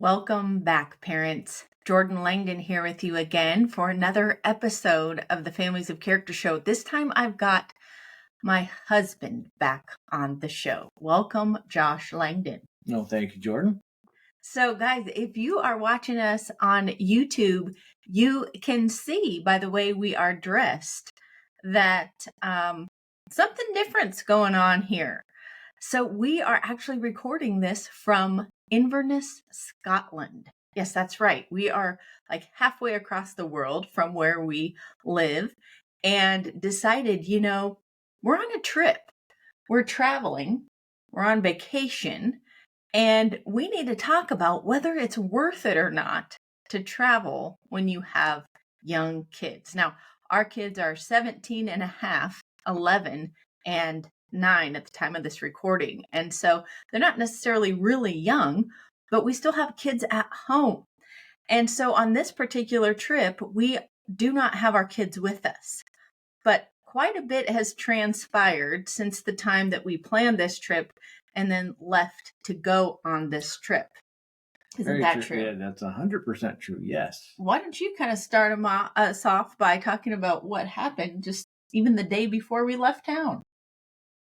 Welcome back, parents. Jordan Langdon here with you again for another episode of the Families of Character Show. This time I've got my husband back on the show. Welcome, Josh Langdon. No, thank you, Jordan. So, guys, if you are watching us on YouTube, you can see by the way we are dressed that something different's going on here. So we are actually recording this from Inverness, Scotland. Yes, that's right. We are like halfway across the world from where we live and decided, we're on a trip. We're traveling. We're on vacation. And we need to talk about whether it's worth it or not to travel when you have young kids. Now, our kids are 17 and a half, 11, and 9 at the time of this recording. And so they're not necessarily really young, but we still have kids at home. And so on this particular trip, we do not have our kids with us. But quite a bit has transpired since the time that we planned this trip and then left to go on this trip. Isn't that true? Yeah, that's 100% true. Yes. Why don't you kind of start us off by talking about what happened just even the day before we left town?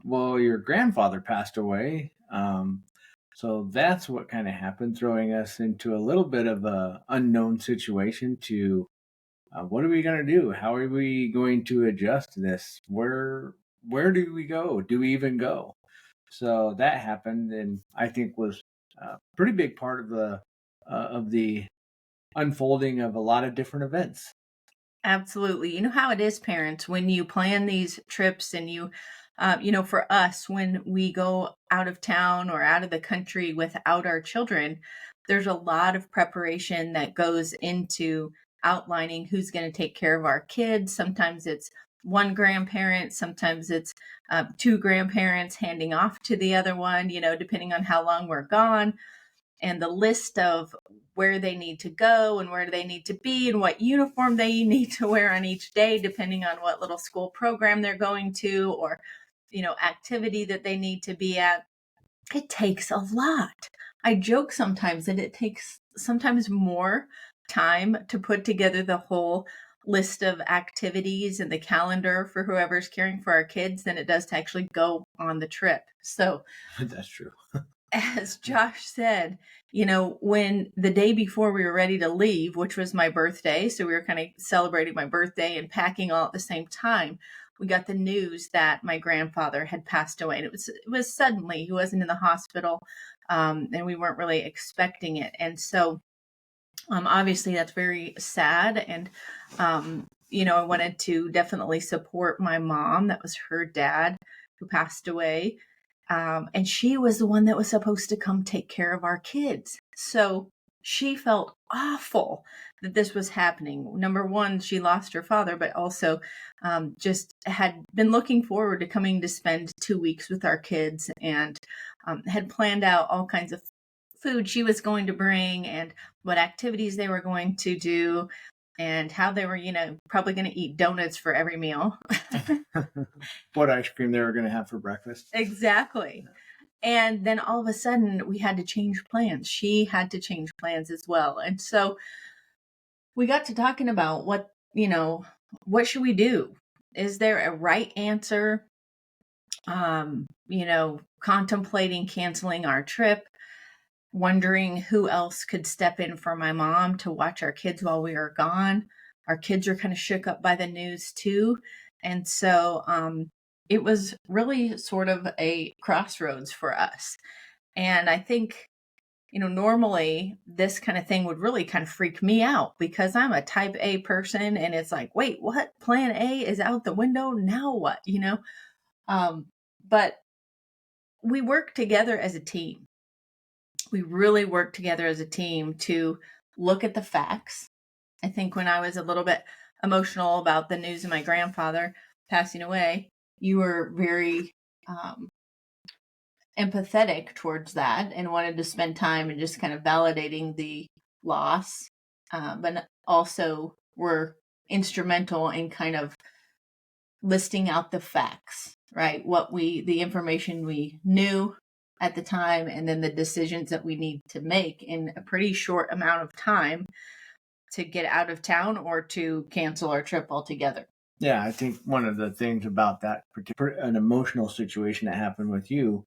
Well, your grandfather passed away. So that's what kind of happened, throwing us into a little bit of a unknown situation to what are we going to do? How are we going to adjust to this? Where do we go? Do we even go? So that happened, and I think was a pretty big part of the unfolding of a lot of different events. Absolutely. You know how it is, parents, when you plan these trips and for us, when we go out of town or out of the country without our children, there's a lot of preparation that goes into outlining who's going to take care of our kids. Sometimes it's one grandparent, sometimes it's two grandparents handing off to the other one, depending on how long we're gone. And the list of where they need to go and where they need to be and what uniform they need to wear on each day, depending on what little school program they're going to or, activity that they need to be at. It takes a lot. I joke sometimes that it takes sometimes more time to put together the whole list of activities and the calendar for whoever's caring for our kids than it does to actually go on the trip. So that's true. As Josh said, when the day before we were ready to leave, which was my birthday, so we were kind of celebrating my birthday and packing all at the same time, we got the news that my grandfather had passed away. And it was suddenly. He wasn't in the hospital, and we weren't really expecting it. And so obviously that's very sad. And, I wanted to definitely support my mom. That was her dad who passed away. And she was the one that was supposed to come take care of our kids. So she felt awful that this was happening. Number one, she lost her father, but also just had been looking forward to coming to spend 2 weeks with our kids and had planned out all kinds of food she was going to bring and what activities they were going to do and how they were, probably going to eat donuts for every meal. What ice cream they were going to have for breakfast. Exactly. And then all of a sudden we had to change plans. She had to change plans as well. And so we got to talking about what should we do? Is there a right answer? Contemplating canceling our trip, wondering who else could step in for my mom to watch our kids while we were gone. Our kids are kind of shook up by the news too. And so it was really sort of a crossroads for us. And I think, normally this kind of thing would really kind of freak me out because I'm a type A person and it's like, wait, what? Plan A is out the window. Now what? But we work together as a team. We really worked together as a team to look at the facts. I think when I was a little bit emotional about the news of my grandfather passing away, you were very empathetic towards that and wanted to spend time and just kind of validating the loss, but also were instrumental in kind of listing out the facts, right? The information we knew at the time, and then the decisions that we need to make in a pretty short amount of time to get out of town or to cancel our trip altogether. Yeah, I think one of the things about that particular an emotional situation that happened with you,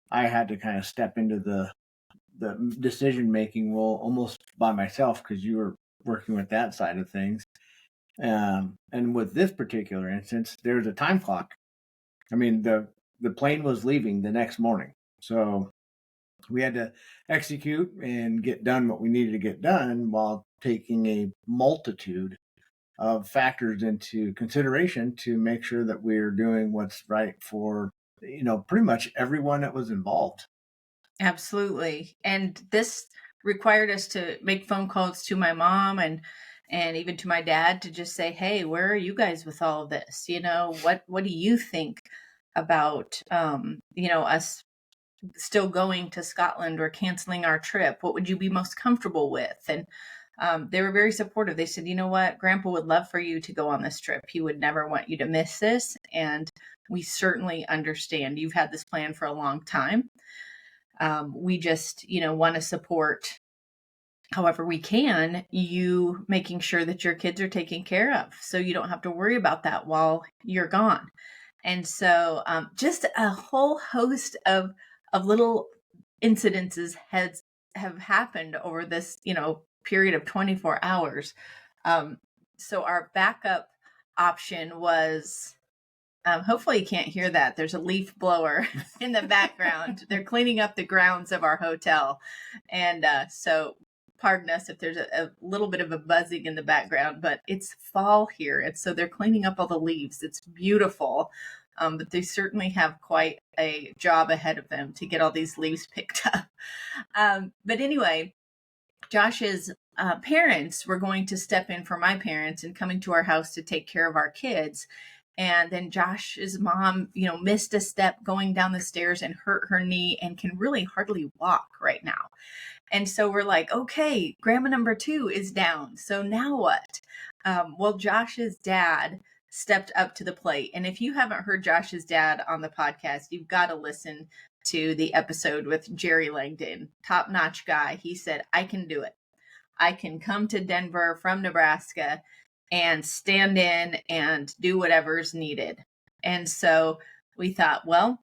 I had to kind of step into the decision making role almost by myself because you were working with that side of things. And with this particular instance, there's a time clock. I mean, the plane was leaving the next morning, so we had to execute and get done what we needed to get done while taking a multitude of factors into consideration to make sure that we're doing what's right for pretty much everyone that was involved. Absolutely. And this required us to make phone calls to my mom and even to my dad to just say, "Hey, where are you guys with all of this? What do you think about us still going to Scotland or canceling our trip? What would you be most comfortable with?" And they were very supportive. They said, "You know what? Grandpa would love for you to go on this trip. He would never want you to miss this. And we certainly understand. You've had this plan for a long time. We just, want to support however we can, you making sure that your kids are taken care of so you don't have to worry about that while you're gone." And so just a whole host of little incidences have happened over this, period of 24 hours. So our backup option was, hopefully you can't hear that. There's a leaf blower in the background. They're cleaning up the grounds of our hotel. And so pardon us if there's a little bit of a buzzing in the background, but it's fall here. And so they're cleaning up all the leaves. It's beautiful. But they certainly have quite a job ahead of them to get all these leaves picked up. But anyway, Josh's parents were going to step in for my parents and coming to our house to take care of our kids. And then Josh's mom, missed a step going down the stairs and hurt her knee and can really hardly walk right now. And so we're like, okay, grandma number 2 is down. So now what? Well, Josh's dad stepped up to the plate. And if you haven't heard Josh's dad on the podcast, you've got to listen to the episode with Jerry Langdon, top-notch guy. He said, "I can do it. I can come to Denver from Nebraska and stand in and do whatever's needed." And so we thought, well,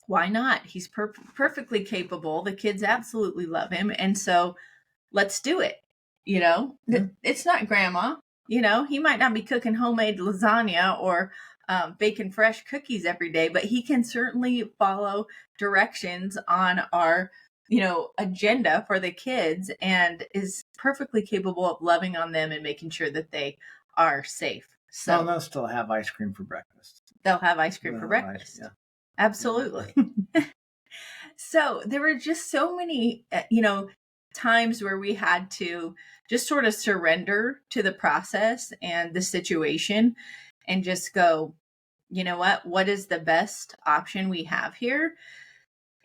why not? He's perfectly capable. The kids absolutely love him. And so let's do it. It's not grandma. He might not be cooking homemade lasagna or baking fresh cookies every day, but he can certainly follow directions on our agenda for the kids and is perfectly capable of loving on them and making sure that they are safe. So they'll still have ice cream for breakfast. They'll have ice cream for breakfast. Yeah. Absolutely. So there were just so many, times where we had to just sort of surrender to the process and the situation and just go, you know what is the best option we have here?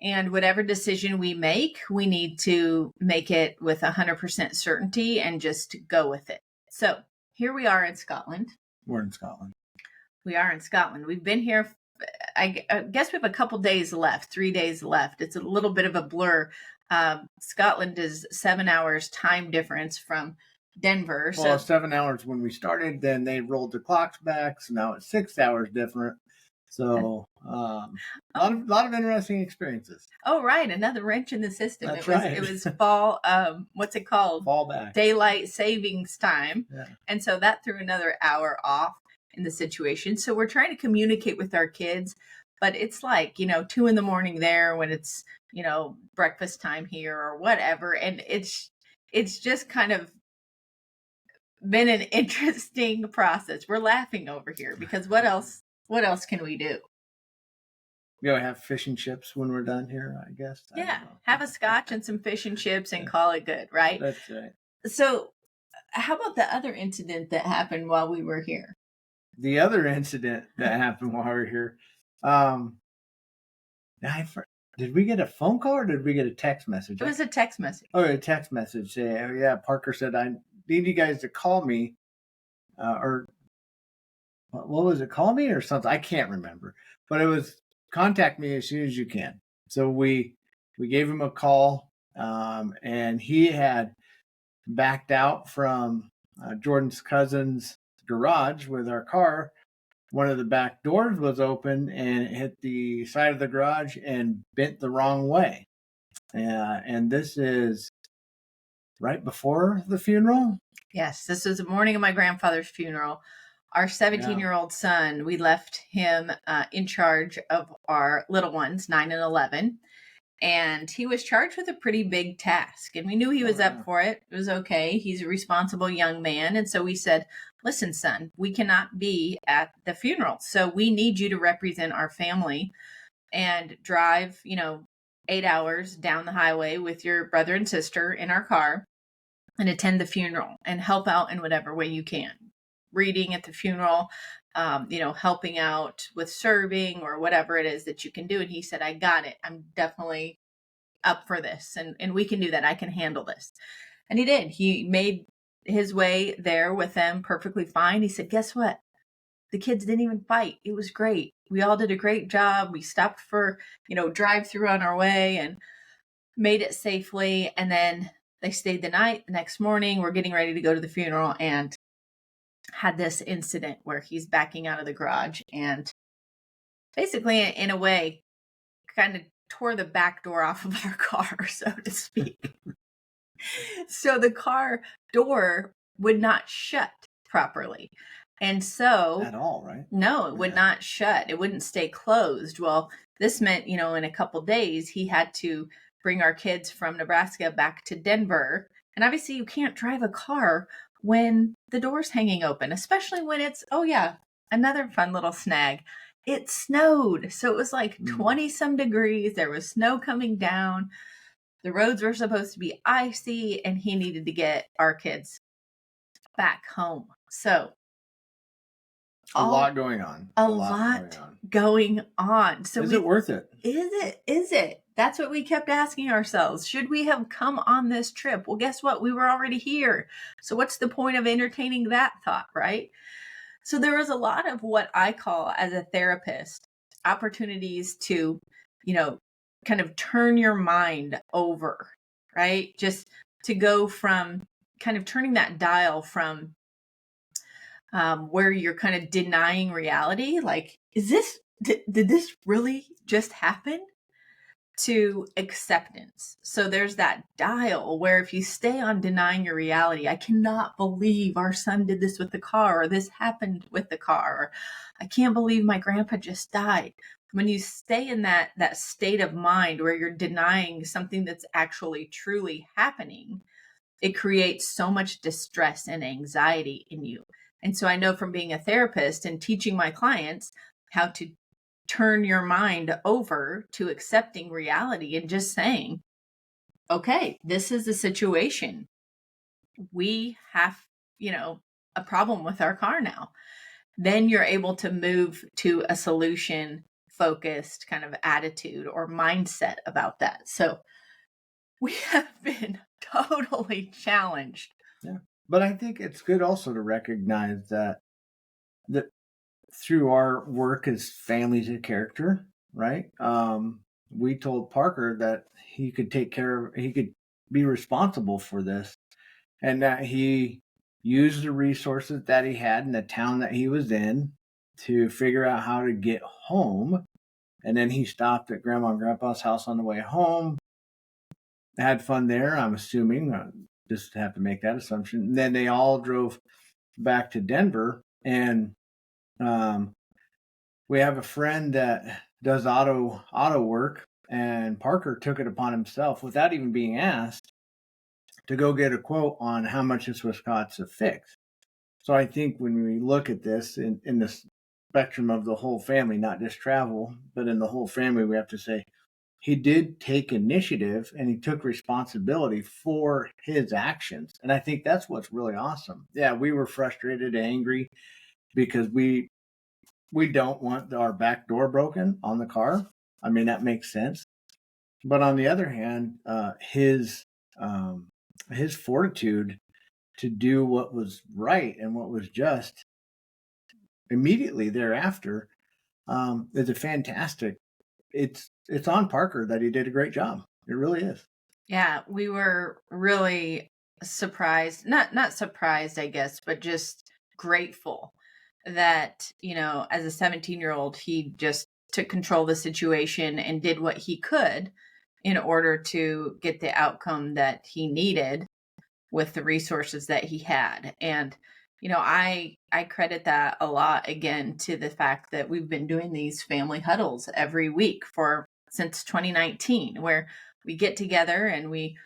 And whatever decision we make, we need to make it with 100% certainty and just go with it. So here we are in Scotland. We're in Scotland. We are in Scotland. We've been here, I guess we have a couple days left, 3 days left. It's a little bit of a blur. Scotland is 7 hours time difference from Denver. Well, 7 hours when we started, then they rolled the clocks back, so now it's 6 hours different. So a lot of interesting experiences. Oh, right. Another wrench in the system. That's right. It was fall, what's it called? Fall back. Daylight savings time. Yeah. And so that threw another hour off in the situation. So we're trying to communicate with our kids, but it's like, 2 a.m. there when it's, breakfast time here or whatever. And it's just kind of been an interesting process. We're laughing over here because what else can we do? We'll have fish and chips when we're done here, I guess. Yeah. Have a scotch and some fish and chips and call it good, right? That's right. So how about the other incident that happened while we were here? The other incident that happened while we were here, did we get a phone call or did we get a text message? It was a text message. Oh, a text message saying, yeah, Parker said, I need you guys to call me, or what was it? Call me or something? I can't remember, but it was contact me as soon as you can. So we gave him a call, and he had backed out from Jordan's cousin's garage with our car. One of the back doors was open and it hit the side of the garage and bent the wrong way. And this is right before the funeral. Yes, this was the morning of my grandfather's funeral. Our 17-year-old son, we left him in charge of our little ones, 9 and 11. And he was charged with a pretty big task. And we knew he was up for it. It was okay. He's a responsible young man. And so we said, listen, son, we cannot be at the funeral. So we need you to represent our family and drive, 8 hours down the highway with your brother and sister in our car and attend the funeral and help out in whatever way you can. Reading at the funeral, helping out with serving or whatever it is that you can do. And he said, I got it. I'm definitely up for this. And we can do that. I can handle this. And he did. He made his way there with them perfectly fine. He said, guess what? The kids didn't even fight. It was great. We all did a great job. We stopped for, drive through on our way and made it safely. And then they stayed the night. The next morning, we're getting ready to go to the funeral and had this incident where he's backing out of the garage and basically, in a way, kind of tore the back door off of our car, so to speak. So the car door would not shut properly. And so At all, right? No, it would not shut. It wouldn't stay closed. Well, this meant, in a couple days, he had to bring our kids from Nebraska back to Denver. And obviously, you can't drive a car when the door's hanging open, especially when it's, another fun little snag. It snowed. So it was like 20 some degrees. There was snow coming down. The roads were supposed to be icy, and he needed to get our kids back home. So a lot going on. A lot going on. So is it worth it? Is it? That's what we kept asking ourselves. Should we have come on this trip? Well, guess what? We were already here. So what's the point of entertaining that thought, right? So there was a lot of what I call, as a therapist, opportunities to, kind of turn your mind over, right? Just to go from kind of turning that dial from where you're kind of denying reality, like, did this really just happen? To acceptance. So there's that dial where if you stay on denying your reality, I cannot believe our son did this with the car, or this happened with the car, or I can't believe my grandpa just died. When you stay in that state of mind where you're denying something that's actually truly happening, it creates so much distress and anxiety in you. And so I know from being a therapist and teaching my clients how to turn your mind over to accepting reality and just saying, okay, this is the situation. We have, a problem with our car now. Then you're able to move to a solution focused kind of attitude or mindset about that. So we have been totally challenged. Yeah. But I think it's good also to recognize that through our work as families of character, right? We told Parker that he could he could be responsible for this, and that he used the resources that he had in the town that he was in to figure out how to get home. And then he stopped at Grandma and Grandpa's house on the way home, had fun there, I'm assuming. Just have to make that assumption. And then they all drove back to Denver, and we have a friend that does auto work, and Parker took it upon himself, without even being asked, to go get a quote on how much this was cost to fix. So I think when we look at this in the spectrum of the whole family, not just travel, but in the whole family, we have to say he did take initiative and he took responsibility for his actions. And I think that's what's really awesome. Yeah, we were frustrated, angry, because we don't want our back door broken on the car. I mean, that makes sense. But on the other hand, his fortitude to do what was right and what was just immediately thereafter is a fantastic it's on Parker that he did a great job. It really is. Yeah, we were really surprised, not surprised, I guess, but just grateful that, as a 17-year-old, he just took control of the situation and did what he could in order to get the outcome that he needed with the resources that he had. And I credit that a lot again to the fact that we've been doing these family huddles every week for since 2019, where we get together and we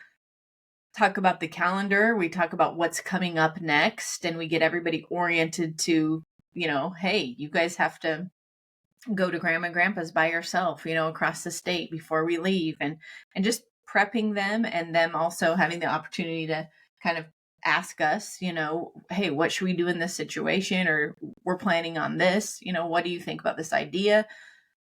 talk about the calendar, we talk about what's coming up next, and we get everybody oriented to, hey, you guys have to go to grandma and grandpa's by yourself, across the state before we leave, and just prepping them, and them also having the opportunity to kind of ask us, hey, what should we do in this situation, or we're planning on this, what do you think about this idea?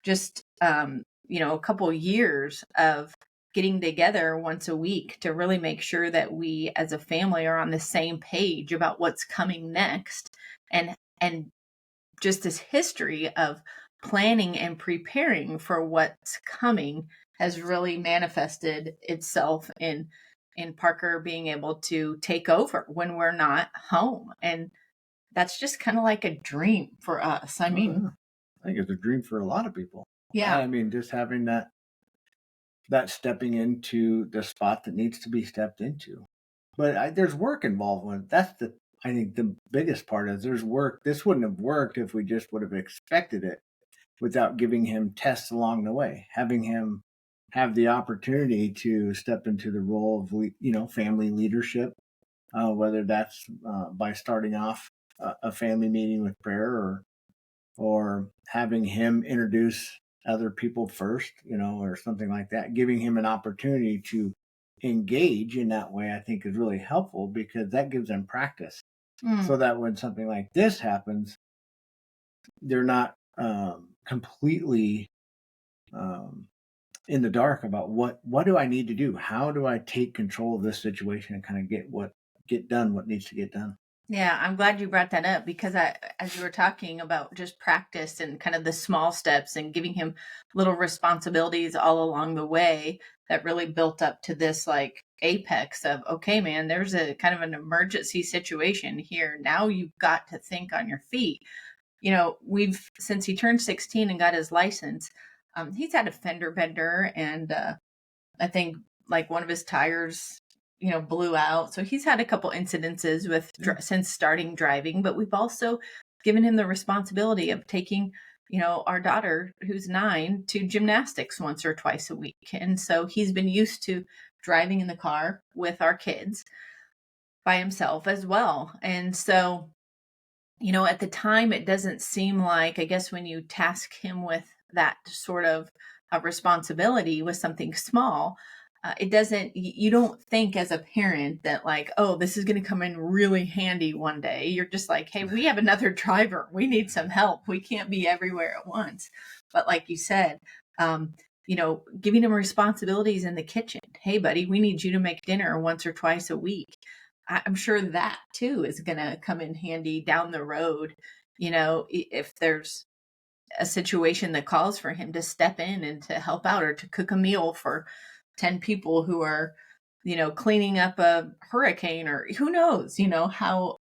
Just a couple years of getting together once a week to really make sure that we as a family are on the same page about what's coming next, and just this history of planning and preparing for what's coming has really manifested itself in Parker being able to take over when we're not home. And that's just kind of like a dream for us. I Oh, mean, yeah. I think it's a dream for a lot of people. yeah. I mean, just having that stepping into the spot that needs to be stepped into. But there's work involved with it. That's I think the biggest part is there's work. This wouldn't have worked if we just would have expected it without giving him tests along the way, having him have the opportunity to step into the role of family leadership, whether that's by starting off a family meeting with prayer, or having him introduce other people first, or something like that. Giving him an opportunity to engage in that way, I think, is really helpful, because that gives them practice, Mm. so that when something like this happens, they're not completely um, in the dark about what do I need to do? How do I take control of this situation and kind of get done what needs to get done? Yeah, I'm glad you brought that up, because as you were talking about just practice and kind of the small steps and giving him little responsibilities all along the way, that really built up to this like apex of, okay, man, there's a kind of an emergency situation here. Now you've got to think on your feet. We've, since he turned 16 and got his license, he's had a fender bender, and I think like one of his tires, blew out. So he's had a couple incidences with since starting driving, but we've also given him the responsibility of taking, our daughter who's 9 to gymnastics once or twice a week. And so he's been used to driving in the car with our kids by himself as well. And so, at the time, it doesn't seem like, I guess, when you task him with that sort of a responsibility with something small, it doesn't, you don't think as a parent that, like, oh, this is going to come in really handy one day. You're just like, hey, we have another driver. We need some help. We can't be everywhere at once. But like you said, giving him responsibilities in the kitchen. Hey, buddy, we need you to make dinner once or twice a week. I'm sure that too is going to come in handy down the road, if there's a situation that calls for him to step in and to help out, or to cook a meal for 10 people who are, cleaning up a hurricane, or who knows,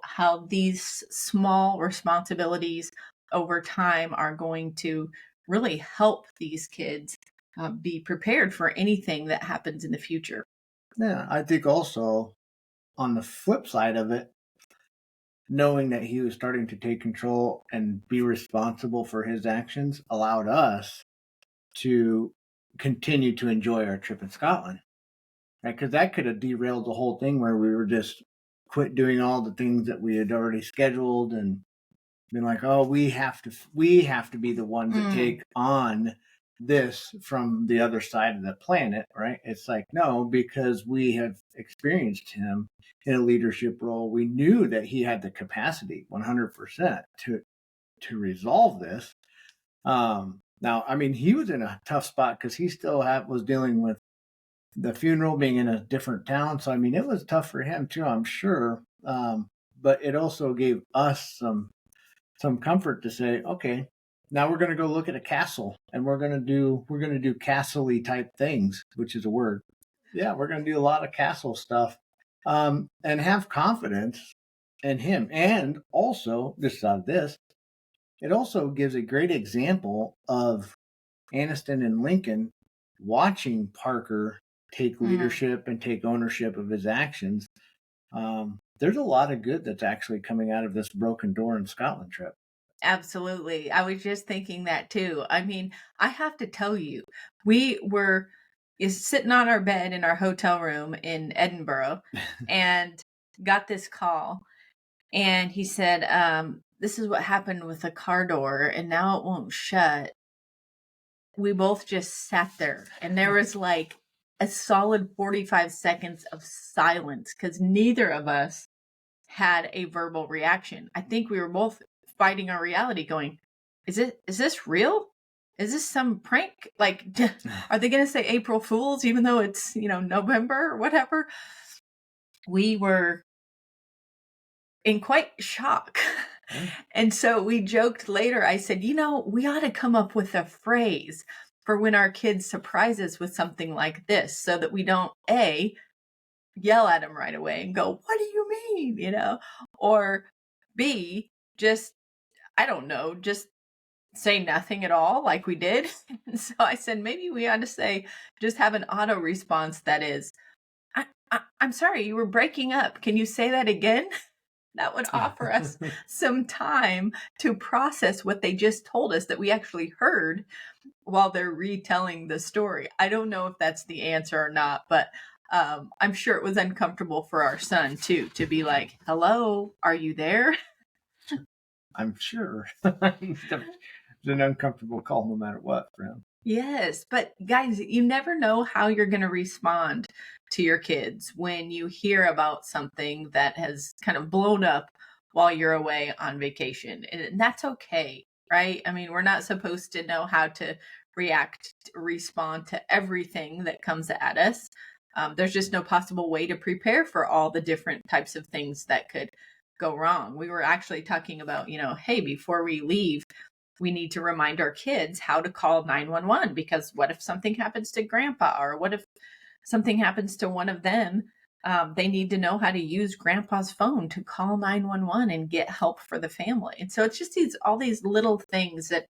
how these small responsibilities over time are going to really help these kids be prepared for anything that happens in the future. Yeah, I think also on the flip side of it, knowing that he was starting to take control and be responsible for his actions allowed us to continue to enjoy our trip in Scotland. Right? Because that could have derailed the whole thing, where we were just quit doing all the things that we had already scheduled and been like, oh, we have to be the ones that take on this from the other side of the planet, right? It's like, no, because we have experienced him in a leadership role. We knew that he had the capacity 100% to resolve this. Now, I mean, he was in a tough spot because he still was dealing with the funeral, being in a different town. So, I mean, it was tough for him too, I'm sure. But it also gave us some comfort to say, okay, Now we're going to go look at a castle, and we're going to do castle-y type things, which is a word. Yeah, we're going to do a lot of castle stuff, and have confidence in him. And also, just out of this, it also gives a great example of Aniston and Lincoln watching Parker take Mm, leadership and take ownership of his actions. There's a lot of good that's actually coming out of this broken door in Scotland trip. absolutely. I was just thinking that too. I mean, I have to tell you, we were is sitting on our bed in our hotel room in Edinburgh and got this call. And he said, this is what happened with the car door, and now it won't shut. We both just sat there, and there was like a solid 45 seconds of silence because neither of us had a verbal reaction. I think we were both fighting our reality, going, is this real? Is this some prank? Like, are they going to say April Fools, even though it's, November or whatever? We were in quite shock. And so we joked later. I said, we ought to come up with a phrase for when our kids surprise us with something like this so that we don't, A, yell at them right away and go, what do you mean? Or B, just, I don't know, just say nothing at all like we did. And so I said, maybe we ought to say, just have an auto response that is, I'm sorry, you were breaking up. Can you say that again? That would offer us some time to process what they just told us that we actually heard while they're retelling the story. I don't know if that's the answer or not, but I'm sure it was uncomfortable for our son too, to be like, hello, are you there? I'm sure. It's an uncomfortable call no matter what, friend. Yes, but guys, you never know how you're going to respond to your kids when you hear about something that has kind of blown up while you're away on vacation. And that's okay, right? I mean, we're not supposed to know how to respond to everything that comes at us. There's just no possible way to prepare for all the different types of things that could go wrong. We were actually talking about, hey, before we leave, we need to remind our kids how to call 911, because what if something happens to grandpa, or what if something happens to one of them? They need to know how to use grandpa's phone to call 911 and get help for the family. And so it's just all these little things that,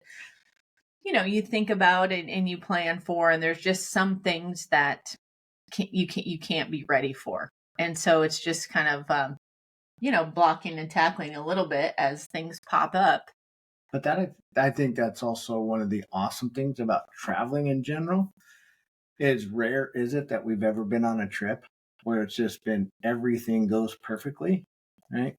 you think about and you plan for, and there's just some things that you can't be ready for. And so it's just kind of, blocking and tackling a little bit as things pop up. But I think that's also one of the awesome things about traveling in general. Is rare is it that we've ever been on a trip where it's just been everything goes perfectly, right?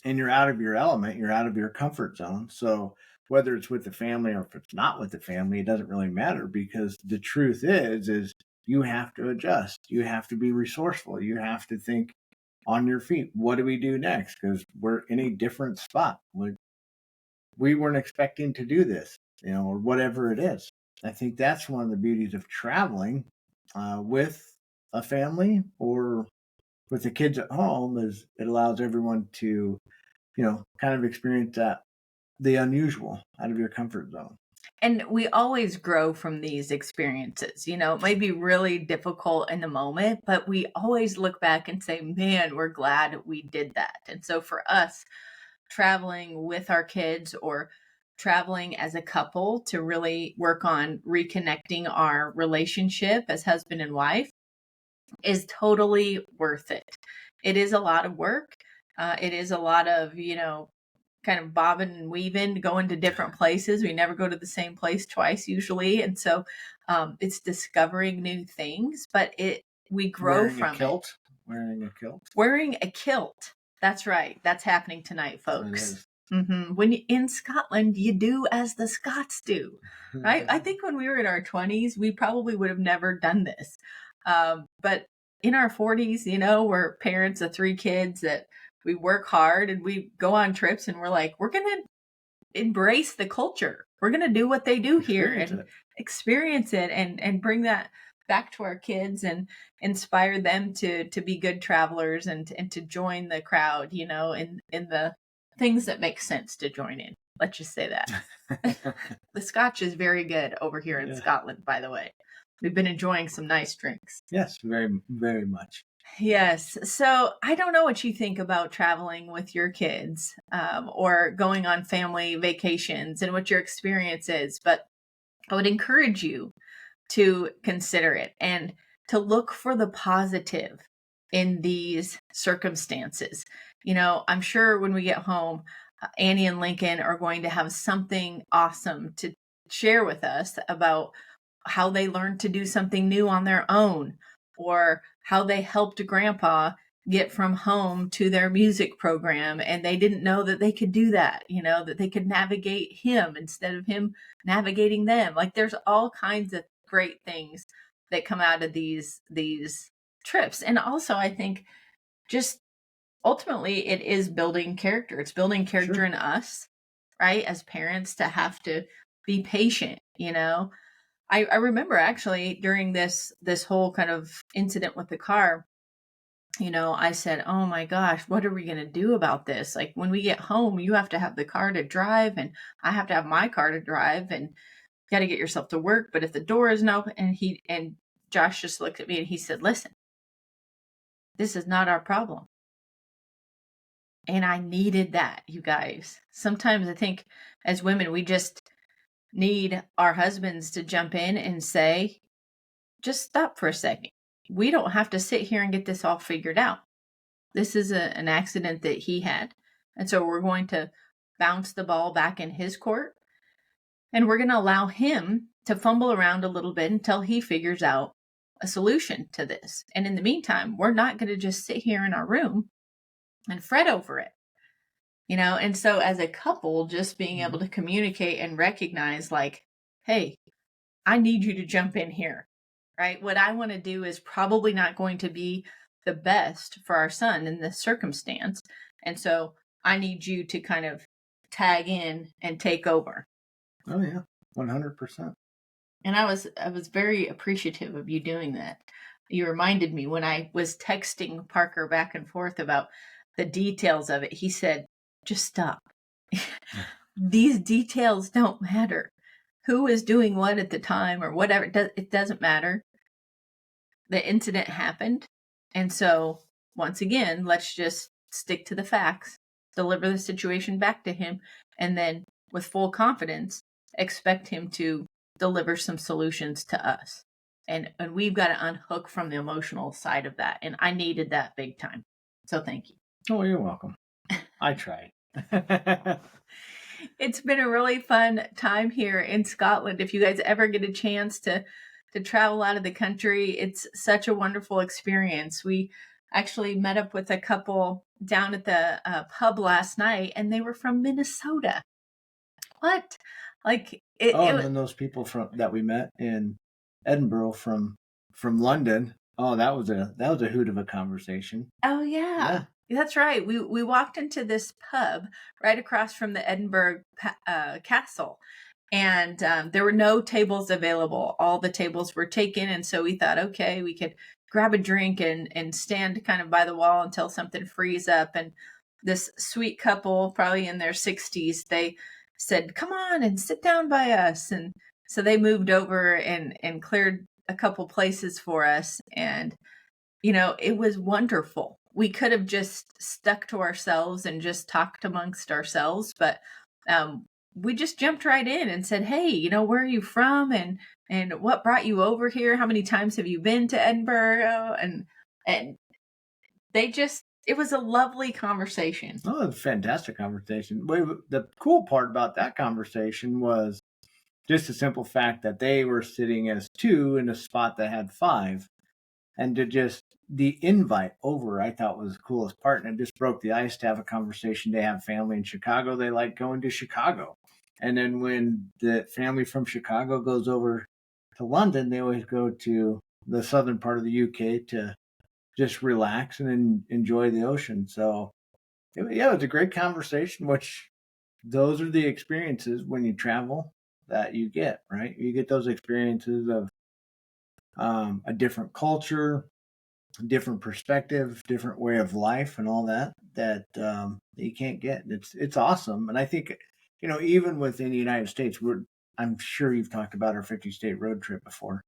And you're out of your element, you're out of your comfort zone. So whether it's with the family or if it's not with the family, it doesn't really matter, because the truth is you have to adjust. You have to be resourceful. You have to think on your feet. What do we do next? Because we're in a different spot. We weren't expecting to do this, or whatever it is. I think that's one of the beauties of traveling with a family or with the kids at home, is it allows everyone to, kind of experience the unusual out of your comfort zone. And we always grow from these experiences. It may be really difficult in the moment, but we always look back and say, man, we're glad we did that. And so for us, traveling with our kids or traveling as a couple to really work on reconnecting our relationship as husband and wife is totally worth it. It is a lot of work. It is a lot of, kind of bobbing and weaving, going to different places. We never go to the same place twice usually. And so it's discovering new things, but we grow Wearing a from it. kilt, wearing a kilt. Wearing a kilt. That's right. That's happening tonight, So it folks. is. When you in Scotland, you do as the Scots do, right? I think when we were in our 20s, we probably would have never done this. But in our 40s, we're parents of 3 kids that we work hard and we go on trips, and we're like, we're going to embrace the culture. We're going to do what they do here Experience and it. experience it and bring that back to our kids and inspire them to be good travelers and to join the crowd, in the things that make sense to join in. Let's just say that. The scotch is very good over here in Yeah. Scotland, by the way. We've been enjoying some nice drinks. Yes, very, very much. Yes. So I don't know what you think about traveling with your kids, or going on family vacations and what your experience is, but I would encourage you to consider it and to look for the positive in these circumstances. I'm sure when we get home, Annie and Lincoln are going to have something awesome to share with us about how they learned to do something new on their own, or how they helped grandpa get from home to their music program and they didn't know that they could do that, that they could navigate him instead of him navigating them. Like there's all kinds of great things that come out of these trips. And also I think just ultimately it is building character. It's building character Sure. in us, right? As parents, to have to be patient. I remember actually during this whole kind of incident with the car, I said, "Oh my gosh, what are we going to do about this? Like when we get home, you have to have the car to drive and I have to have my car to drive and you got to get yourself to work, but if the door isn't open." And Josh just looked at me and he said, "Listen, this is not our problem." And I needed that, you guys. Sometimes I think as women, we just need our husbands to jump in and say, just stop for a second. We don't have to sit here and get this all figured out. This is an accident that he had. And so we're going to bounce the ball back in his court and we're going to allow him to fumble around a little bit until he figures out a solution to this. And in the meantime, we're not going to just sit here in our room and fret over it. And so as a couple, just being able to communicate and recognize like, hey, I need you to jump in here, right? What I want to do is probably not going to be the best for our son in this circumstance. And so I need you to kind of tag in and take over. Oh yeah, 100%. And I was very appreciative of you doing that. You reminded me when I was texting Parker back and forth about the details of it. He said, "Just stop. These details don't matter. Who is doing what at the time or whatever, it doesn't matter. The incident happened. And so, once again, let's just stick to the facts, deliver the situation back to him, and then with full confidence, expect him to deliver some solutions to us. And we've got to unhook from the emotional side of that. And I needed that big time. So thank you. Oh, you're welcome. I tried. It's been a really fun time here in Scotland. If you guys ever get a chance to travel out of the country, it's such a wonderful experience. We actually met up with a couple down at the pub last night, and they were from Minnesota. What? Like and then those people that we met in Edinburgh from London. Oh, that was a hoot of a conversation. Oh yeah. That's right. We walked into this pub right across from the Edinburgh Castle, and there were no tables available. All the tables were taken, and so we thought, okay, we could grab a drink and stand kind of by the wall until something frees up. And this sweet couple, probably in their 60s, they said, "Come on and sit down by us." And so they moved over and cleared a couple places for us, and it was wonderful. We could have just stuck to ourselves and just talked amongst ourselves, but we just jumped right in and said, "Hey, where are you from? And what brought you over here? How many times have you been to Edinburgh?" And it was a lovely conversation. Oh, it was a fantastic conversation. The cool part about that conversation was just the simple fact that they were sitting as two in a spot that had five. And to just the invite over, I thought was the coolest part. And it just broke the ice to have a conversation. They have family in Chicago. They like going to Chicago. And then when the family from Chicago goes over to London, they always go to the southern part of the UK to just relax and enjoy the ocean. So, it was a great conversation, which those are the experiences when you travel that you get, right? You get those experiences of a different culture, different perspective, different way of life, and all that you can't get. It's awesome, and I think even within the United States, I'm sure you've talked about our 50-state road trip before.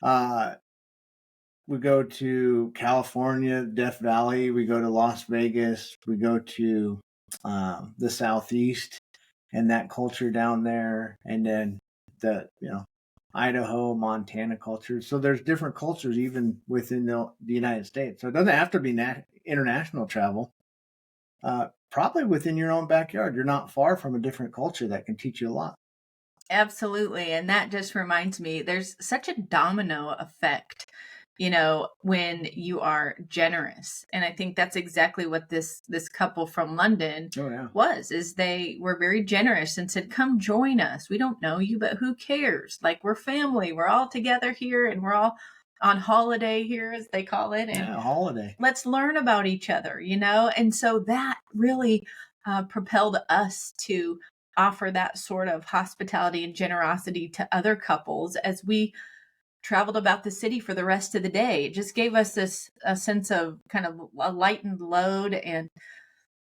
Uh, we go to California, Death Valley. We go to Las Vegas. We go to the Southeast and that culture down there, and then the Idaho, Montana culture. So there's different cultures even within the United States. So it doesn't have to be international travel. Probably within your own backyard, you're not far from a different culture that can teach you a lot. Absolutely. And that just reminds me, there's such a domino effect, when you are generous. And I think that's exactly what this couple from London Oh yeah. is they were very generous and said, come join us. We don't know you, but who cares? Like, we're family. We're all together here and we're all on holiday here, as they call it. And Yeah, holiday. let's learn about each other, And so that really propelled us to offer that sort of hospitality and generosity to other couples as we traveled about the city for the rest of the day. It just gave us a sense of kind of a lightened load and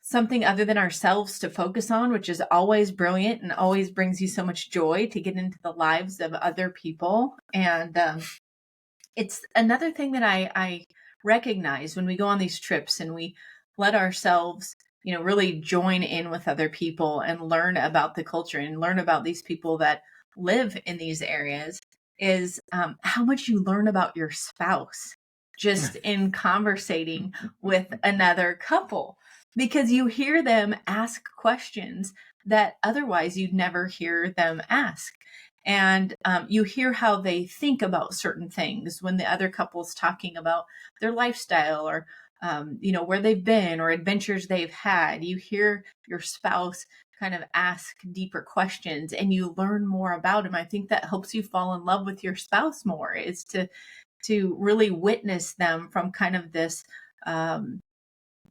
something other than ourselves to focus on, which is always brilliant and always brings you so much joy to get into the lives of other people. And it's another thing that I recognize when we go on these trips and we let ourselves, really join in with other people and learn about the culture and learn about these people that live in these areas is how much you learn about your spouse just in conversating with another couple, because you hear them ask questions that otherwise you'd never hear them ask. And you hear how they think about certain things when the other couple's talking about their lifestyle or where they've been or adventures they've had. You hear your spouse kind of ask deeper questions and you learn more about them. I think that helps you fall in love with your spouse more, is to really witness them from kind of this I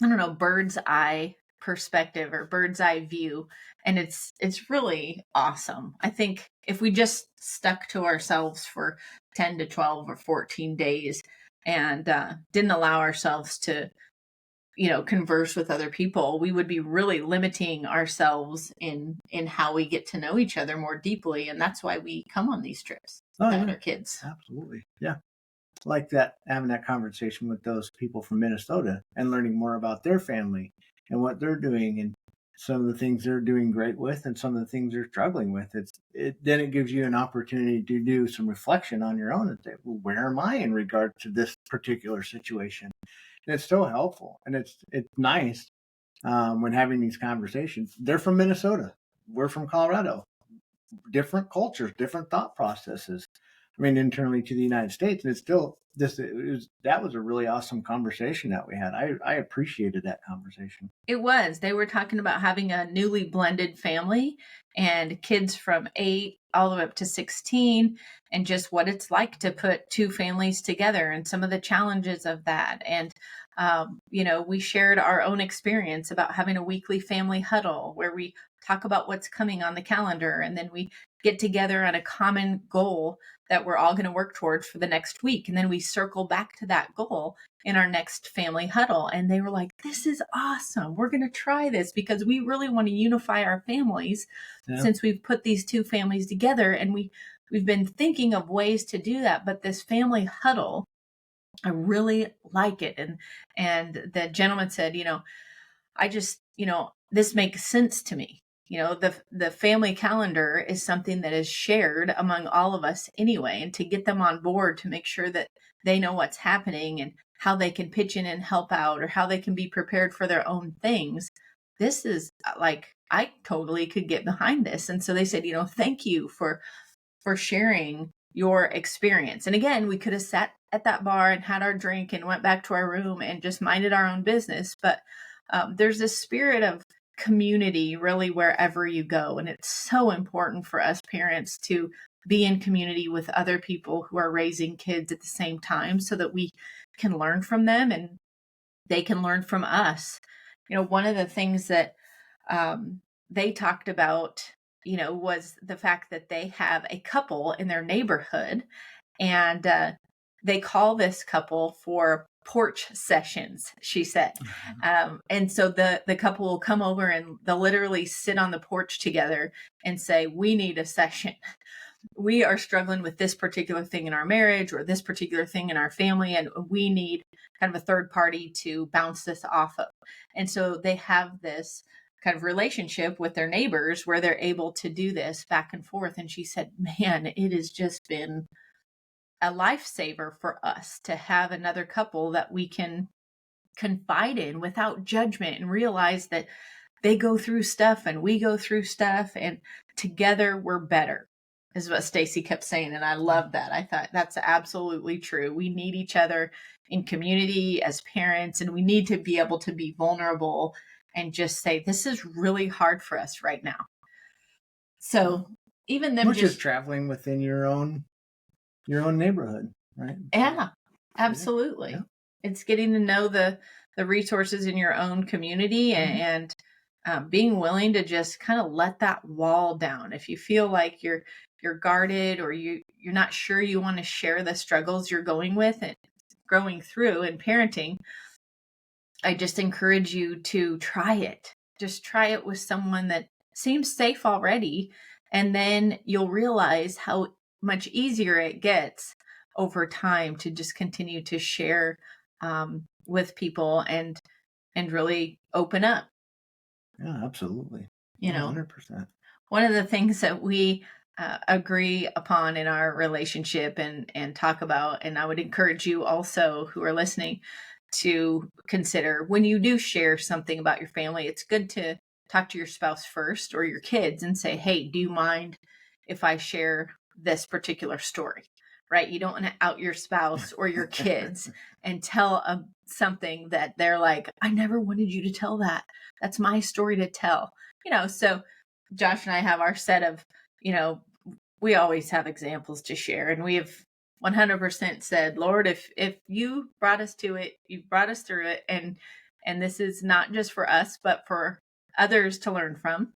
don't know, bird's eye perspective or bird's eye view. And it's really awesome. I think if we just stuck to ourselves for 10 to 12 or 14 days and didn't allow ourselves to, converse with other people, we would be really limiting ourselves in how we get to know each other more deeply. And that's why we come on these trips Oh with yeah, our kids. absolutely. Yeah, like that, having that conversation with those people from Minnesota and learning more about their family and what they're doing and some of the things they're doing great with and some of the things they're struggling with. Then it gives you an opportunity to do some reflection on your own and say, well, where am I in regard to this particular situation? And it's so helpful, and it's nice when having these conversations. They're from Minnesota, we're from Colorado, different cultures, different thought processes. I mean, internally to the United States, and it's still this. That was a really awesome conversation that we had. I appreciated that conversation. It was. They were talking about having a newly blended family and kids from 8 all the way up to 16, and just what it's like to put two families together and some of the challenges of that. And, we shared our own experience about having a weekly family huddle where we talk about what's coming on the calendar and then we get together on a common goal that we're all going to work towards for the next week. And then we circle back to that goal in our next family huddle. And they were like, this is awesome. We're going to try this because we really want to unify our families since we've put these two families together. And we've been thinking of ways to do that. But this family huddle, I really like it. And the gentleman said, I just, this makes sense to me. The family calendar is something that is shared among all of us anyway, and to get them on board to make sure that they know what's happening and how they can pitch in and help out or how they can be prepared for their own things. This is like, I totally could get behind this. And so they said, thank you for sharing your experience. And again, we could have sat at that bar and had our drink and went back to our room and just minded our own business. But there's this spirit of community really wherever you go. And it's so important for us parents to be in community with other people who are raising kids at the same time so that we can learn from them and they can learn from us. One of the things that they talked about, was the fact that they have a couple in their neighborhood and they call this couple for porch sessions, she said. And so the couple will come over and they'll literally sit on the porch together and say, we need a session. We are struggling with this particular thing in our marriage or this particular thing in our family, and we need kind of a third party to bounce this off of. And so they have this kind of relationship with their neighbors where they're able to do this back and forth. And she said, man, it has just been a lifesaver for us to have another couple that we can confide in without judgment and realize that they go through stuff and we go through stuff, and together we're better, is what Stacy kept saying. And I love that. I thought that's absolutely true. We need each other in community as parents, and we need to be able to be vulnerable and just say, this is really hard for us right now. So even them just traveling within your own neighborhood, right? Yeah, absolutely. Yeah. It's getting to know the resources in your own community and being willing to just kind of let that wall down. If you feel like you're guarded or you're not sure you want to share the struggles you're going through in parenting, I just encourage you to try it. Just try it with someone that seems safe already, and then you'll realize how much easier it gets over time to just continue to share with people and really open up. Yeah, absolutely. 100%. One of the things that we agree upon in our relationship and talk about, and I would encourage you also who are listening to consider, when you do share something about your family, it's good to talk to your spouse first or your kids and say, hey, do you mind if I share this particular story? Right? You don't want to out your spouse or your kids and tell something that they're like, I never wanted you to tell that. That's my story to tell. So Josh and I have our set of, we always have examples to share, and we have 100% said, Lord, if you brought us to it, you've brought us through it, and this is not just for us, but for others to learn from.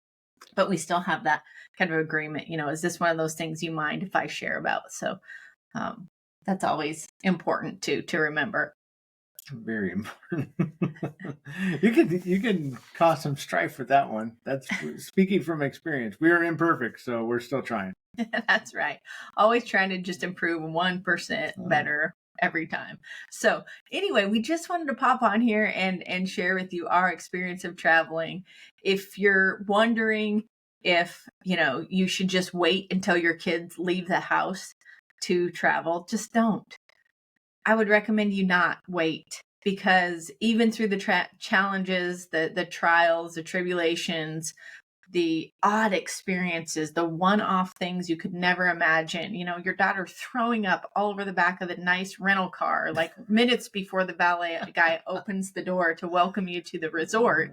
But we still have that kind of agreement. Is this one of those things you mind if I share about? So that's always important to remember. Very important. You can cause some strife with that one. That's speaking from experience. We are imperfect, so we're still trying. That's right. Always trying to just improve 1% better every time. So anyway, we just wanted to pop on here and share with you our experience of traveling. If you're wondering if, you should just wait until your kids leave the house to travel, just don't. I would recommend you not wait, because even through the challenges, the trials, the tribulations, the odd experiences, the one-off things you could never imagine, your daughter throwing up all over the back of the nice rental car, like minutes before the valet guy opens the door to welcome you to the resort.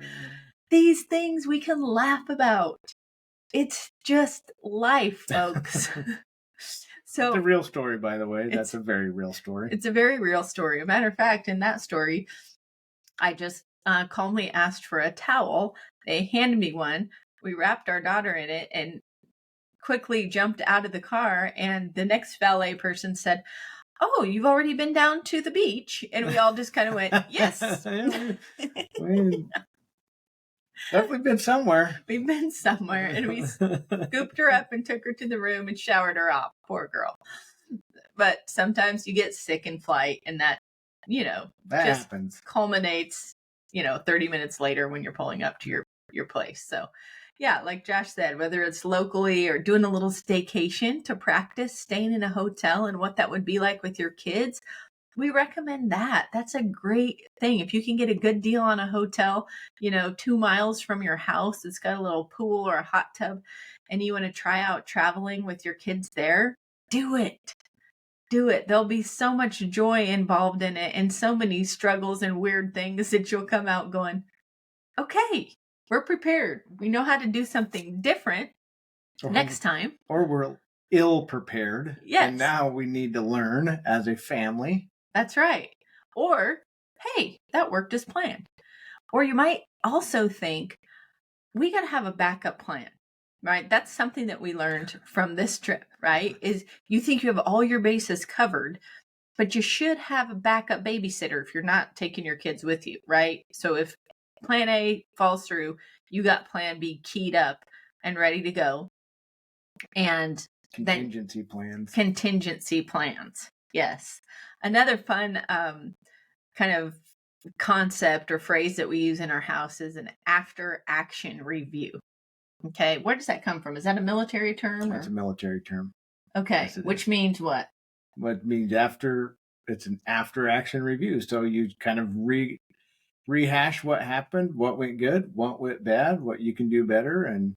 These things we can laugh about. It's just life, folks. So it's a real story, by the way. That's a very real story. It's a very real story. A matter of fact, in that story, I just calmly asked for a towel. They handed me one. We wrapped our daughter in it and quickly jumped out of the car. And the next valet person said, oh, you've already been down to the beach? And we all just kind of went, yes. We've definitely been somewhere. We've been somewhere. And we scooped her up and took her to the room and showered her off. Poor girl. But sometimes you get sick in flight, and that, that just happens. Culminates, 30 minutes later when you're pulling up to your place. So yeah, like Josh said, whether it's locally or doing a little staycation to practice staying in a hotel and what that would be like with your kids, we recommend that. That's a great thing. If you can get a good deal on a hotel, 2 miles from your house, it's got a little pool or a hot tub, and you want to try out traveling with your kids there, do it. Do it. There'll be so much joy involved in it and so many struggles and weird things that you'll come out going, okay, we're prepared. We know how to do something different next time. Or we're ill prepared. Yes. And now we need to learn as a family. That's right. Or, hey, that worked as planned. Or you might also think, we got to have a backup plan. Right? That's something that we learned from this trip, right? Is you think you have all your bases covered, but you should have a backup babysitter if you're not taking your kids with you, right? So if plan A falls through, you got plan B keyed up and ready to go. And then contingency plans. Yes. Another fun kind of concept or phrase that we use in our house is an after action review. Okay. Where does that come from? Is that a military term? That's a military term. Okay. Yes, which means what? What means it's an after action review. So you kind of rehash what happened, what went good, what went bad, what you can do better, and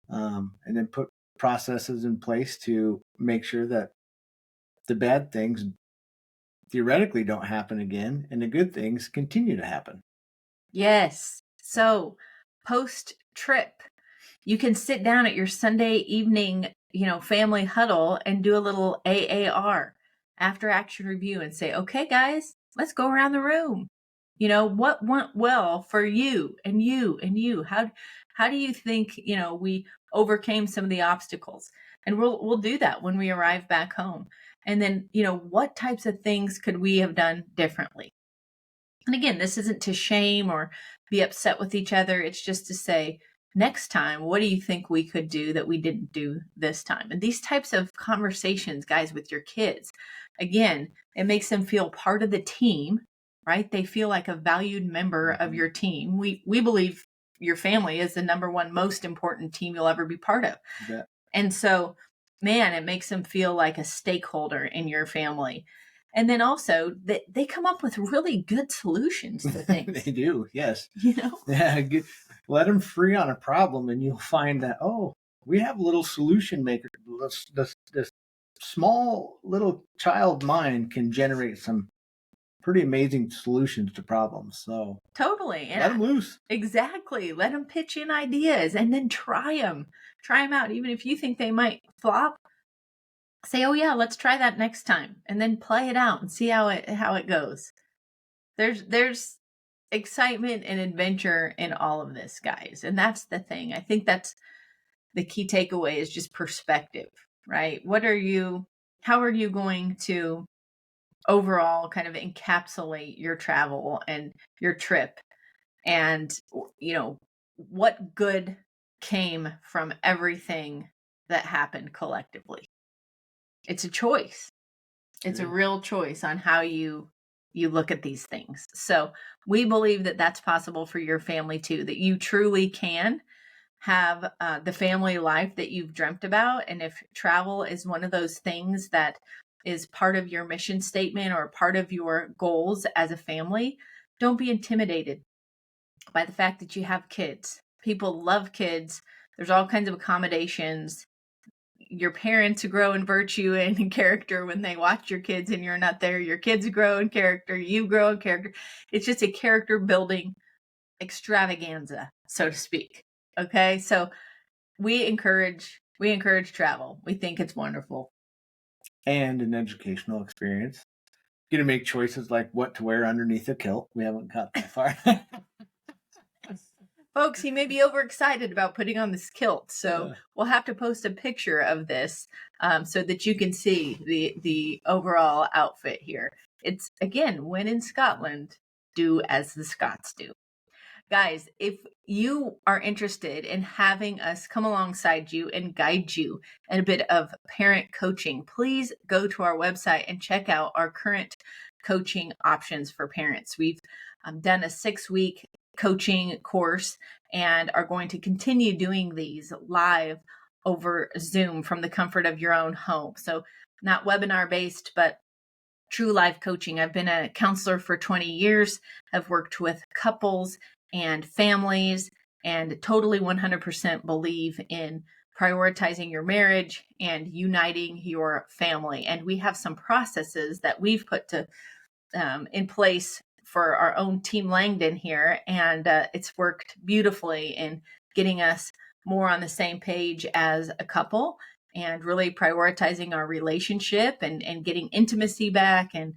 then put processes in place to make sure that the bad things theoretically don't happen again and the good things continue to happen. Yes. So post trip, you can sit down at your Sunday evening, family huddle and do a little AAR, after action review, and say, okay, guys, let's go around the room. What went well for you and you and you? How do you think, we overcame some of the obstacles? And we'll do that when we arrive back home. And then, what types of things could we have done differently? And again, this isn't to shame or be upset with each other. It's just to say, next time, what do you think we could do that we didn't do this time? And these types of conversations, guys, with your kids, again, it makes them feel part of the team, right? They feel like a valued member of your team. We believe your family is the number one most important team you'll ever be part of. Yeah. And so, man, it makes them feel like a stakeholder in your family. And then also they come up with really good solutions to things. They do, yes. Yeah, let them free on a problem and you'll find that, we have a little solution maker. This small little child mind can generate some pretty amazing solutions to problems. So totally. And let them loose. Exactly. Let them pitch in ideas and then try them out. Even if you think they might flop, say, oh yeah, let's try that next time, and then play it out and see how it goes. There's excitement and adventure in all of this, guys. And that's the thing. I think that's the key takeaway, is just perspective, right? How are you going to overall kind of encapsulate your travel and your trip? And, what good came from everything that happened collectively? It's a choice. It's a real choice on how you look at these things. So we believe that that's possible for your family too, that you truly can have the family life that you've dreamt about. And if travel is one of those things that is part of your mission statement or part of your goals as a family, don't be intimidated by the fact that you have kids. People love kids. There's all kinds of accommodations. Your parents grow in virtue and in character when they watch your kids and you're not there. Your kids grow in character. You grow in character. It's just a character building extravaganza, so to speak. Okay. So we encourage travel. We think it's wonderful. And an educational experience. You're going to make choices like what to wear underneath a kilt. We haven't got that far. Folks, he may be overexcited about putting on this kilt, so we'll have to post a picture of this so that you can see the overall outfit here. It's, again, when in Scotland, do as the Scots do. Guys, if you are interested in having us come alongside you and guide you in a bit of parent coaching, please go to our website and check out our current coaching options for parents. We've done a 6-week coaching course and are going to continue doing these live over Zoom from the comfort of your own home. So not webinar based, but true life coaching. I've been a counselor for 20 years. I've worked with couples and families and totally 100% believe in prioritizing your marriage and uniting your family. And we have some processes that we've put in place for our own Team Langdon here. And it's worked beautifully in getting us more on the same page as a couple and really prioritizing our relationship and getting intimacy back and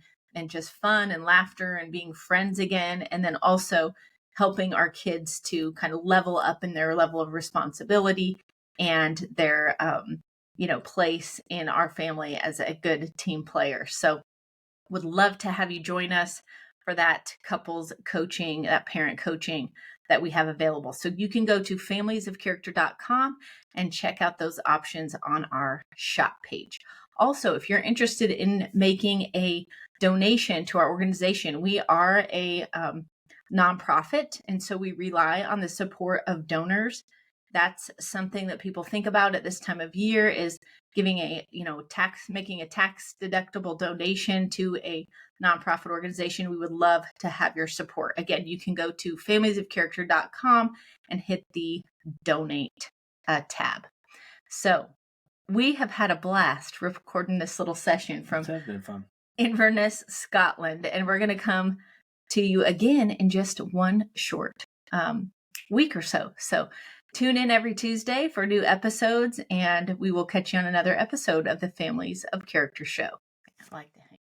just fun and laughter and being friends again. And then also helping our kids to kind of level up in their level of responsibility and their, place in our family as a good team player. So Would love to have you join us for that couples coaching, that parent coaching that we have available. So you can go to familiesofcharacter.com and check out those options on our shop page. Also, if you're interested in making a donation to our organization, we are a nonprofit, and so we rely on the support of donors. That's something that people think about at this time of year, is giving making a tax deductible donation to a nonprofit organization. We would love to have your support. Again, you can go to familiesofcharacter.com and hit the donate tab. So we have had a blast recording this little session from Inverness, Scotland, and we're going to come to you again in just one short week or so. So tune in every Tuesday for new episodes, and we will catch you on another episode of the Families of Character show. I'd like to